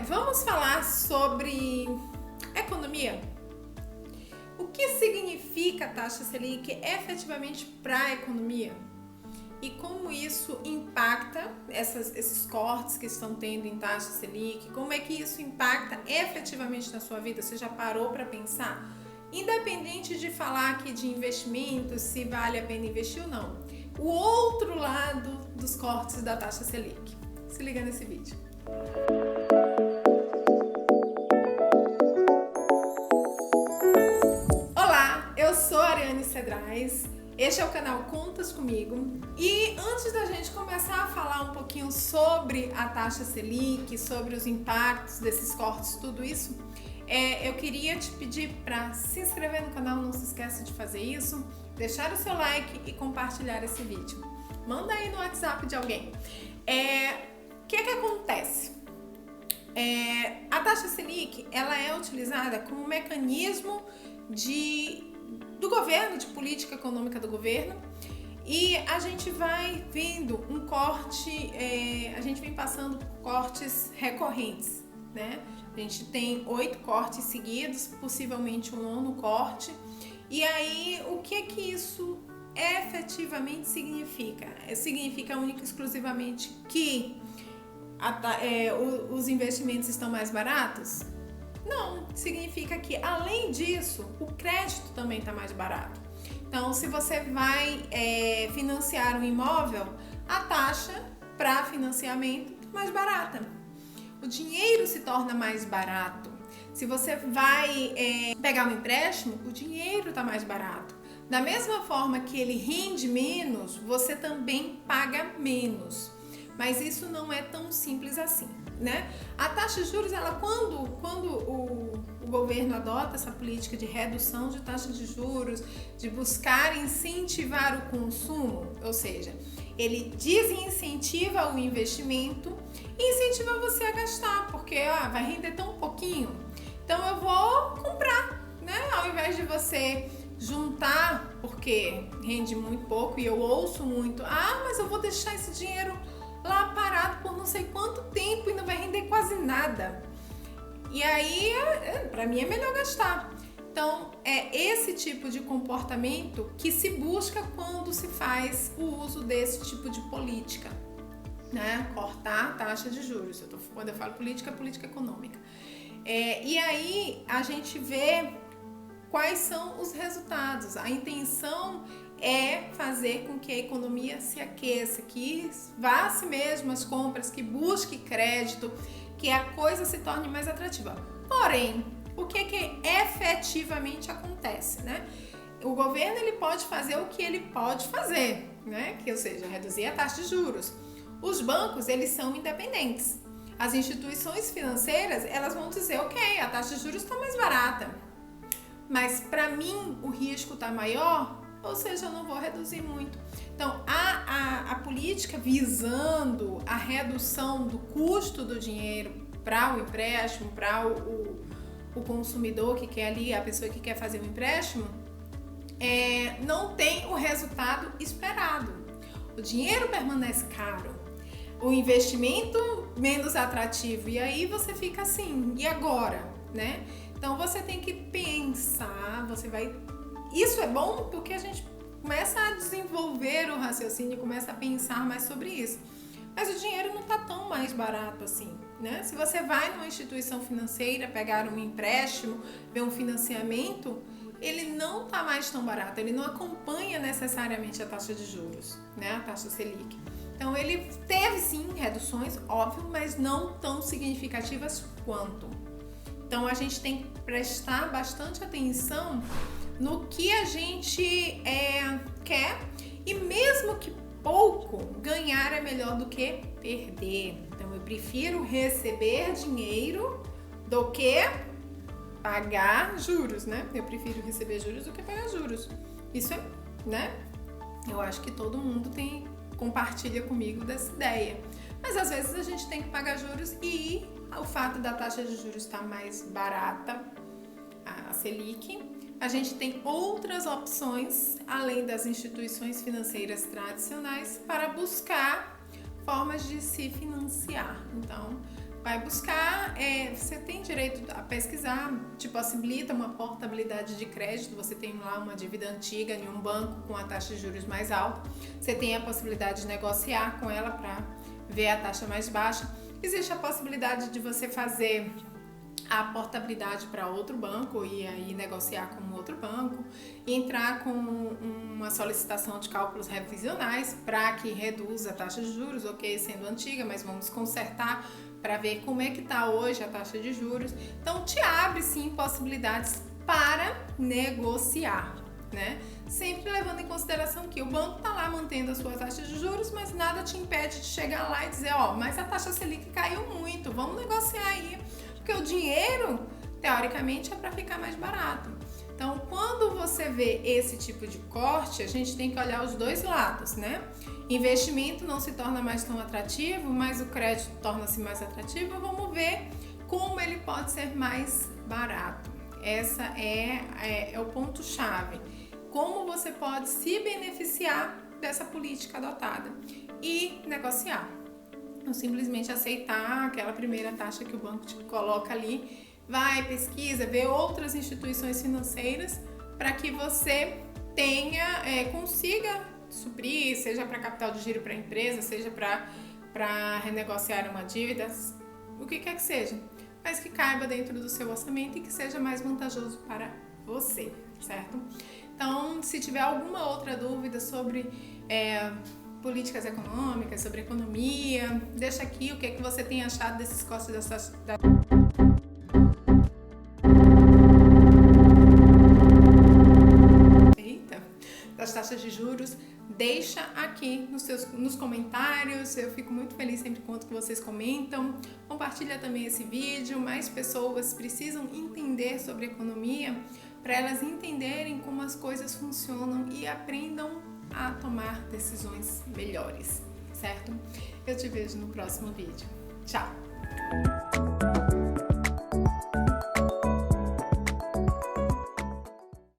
Vamos falar sobre economia. O que significa a taxa Selic efetivamente para a economia? E como isso impacta esses cortes que estão tendo em taxa Selic? Como é que isso impacta efetivamente na sua vida? Você já parou para pensar? Independente de falar aqui de investimento, se vale a pena investir ou não. O outro lado dos cortes da taxa Selic. Se liga nesse vídeo. Olá, eu sou a Ariane Cedrais. Este é o canal Contas Comigo e antes da gente começar a falar um pouquinho sobre a taxa Selic, sobre os impactos desses cortes, tudo isso, eu queria te pedir para se inscrever no canal, não se esqueça de fazer isso, deixar o seu like e compartilhar esse vídeo. Manda aí no WhatsApp de alguém. O que acontece? A taxa Selic, ela é utilizada como um mecanismo do governo, de política econômica do governo, e a gente vai vendo um corte, a gente vem passando por cortes recorrentes, né? A gente tem 8 cortes seguidos, possivelmente um 9º corte, e aí o que isso efetivamente significa? Significa única e exclusivamente que os investimentos estão mais baratos? Não, significa que além disso, o crédito também está mais barato. Então, se você vai financiar um imóvel, a taxa para financiamento é mais barata. O dinheiro se torna mais barato. Se você vai pegar um empréstimo, o dinheiro está mais barato. Da mesma forma que ele rende menos, você também paga menos. Mas isso não é tão simples assim, né? A taxa de juros, ela quando o governo adota essa política de redução de taxa de juros, de buscar incentivar o consumo, ou seja, ele desincentiva o investimento e incentiva você a gastar, porque vai render tão pouquinho, então eu vou comprar, né? Ao invés de você juntar, porque rende muito pouco, e eu ouço muito, mas eu vou deixar esse dinheiro lá parado por não sei quanto tempo e não vai render quase nada. E aí, para mim é melhor gastar. Então, é esse tipo de comportamento que se busca quando se faz o uso desse tipo de política, né? Cortar a taxa de juros. Quando eu falo política, é política econômica. E aí a gente vê quais são os resultados. A intenção é fazer com que a economia se aqueça, que vá-se mesmo às compras, que busque crédito, que a coisa se torne mais atrativa. Porém, o que efetivamente acontece, né? O governo ele pode fazer o que ele pode fazer, né? Ou seja, reduzir a taxa de juros. Os bancos, eles são independentes. As instituições financeiras, elas vão dizer, ok, a taxa de juros está mais barata, mas para mim o risco está maior, ou seja, eu não vou reduzir muito. Então, a política visando a redução do custo do dinheiro para o empréstimo, para o consumidor que quer ali, a pessoa que quer fazer um empréstimo, não tem o resultado esperado. O dinheiro permanece caro, o investimento menos atrativo, e aí você fica assim, e agora, né? Então, você tem que pensar, Isso é bom porque a gente começa a desenvolver o raciocínio, começa a pensar mais sobre isso. Mas o dinheiro não está tão mais barato assim, né? Se você vai numa instituição financeira pegar um empréstimo, ver um financiamento, ele não está mais tão barato, ele não acompanha necessariamente a taxa de juros, né? A taxa Selic. Então, ele teve sim reduções, óbvio, mas não tão significativas quanto. Então, a gente tem que prestar bastante atenção no que a gente quer, e mesmo que pouco, ganhar é melhor do que perder. Então, eu prefiro receber dinheiro do que pagar juros, né? Eu prefiro receber juros do que pagar juros. Isso né? Eu acho que todo mundo compartilha comigo dessa ideia. Mas às vezes a gente tem que pagar juros e o fato da taxa de juros estar mais barata, a Selic, a gente tem outras opções, além das instituições financeiras tradicionais, para buscar formas de se financiar. Então, vai buscar, você tem direito a pesquisar, te possibilita uma portabilidade de crédito, você tem lá uma dívida antiga em um banco com a taxa de juros mais alta, você tem a possibilidade de negociar com ela para ver a taxa mais baixa. Existe a possibilidade de você fazer a portabilidade para outro banco e aí negociar com outro banco, entrar com uma solicitação de cálculos revisionais para que reduza a taxa de juros, ok, sendo antiga, mas vamos consertar para ver como é que está hoje a taxa de juros. Então te abre sim possibilidades para negociar, né? Sempre levando em consideração que o banco está lá mantendo a sua taxa de juros, mas nada te impede de chegar lá e dizer, ó, mas a taxa Selic caiu muito, vamos negociar aí. Porque o dinheiro, teoricamente, é para ficar mais barato. Então, quando você vê esse tipo de corte, a gente tem que olhar os dois lados, né? Investimento não se torna mais tão atrativo, mas o crédito torna-se mais atrativo. Vamos ver como ele pode ser mais barato. Essa é o ponto-chave. Como você pode se beneficiar dessa política adotada e negociar. Não simplesmente aceitar aquela primeira taxa que o banco te coloca ali, vai, pesquisa, vê outras instituições financeiras para que você consiga suprir, seja para capital de giro para a empresa, seja para renegociar uma dívida, o que quer que seja, mas que caiba dentro do seu orçamento e que seja mais vantajoso para você, certo? Então, se tiver alguma outra dúvida sobre políticas econômicas, sobre economia, deixa aqui o que é que você tem achado desses cortes das taxas de juros. Deixa aqui nos comentários, eu fico muito feliz sempre quando que vocês comentam. Compartilha também esse vídeo, mais pessoas precisam entender sobre economia para elas entenderem como as coisas funcionam e aprendam a tomar decisões melhores, certo? Eu te vejo no próximo vídeo. Tchau!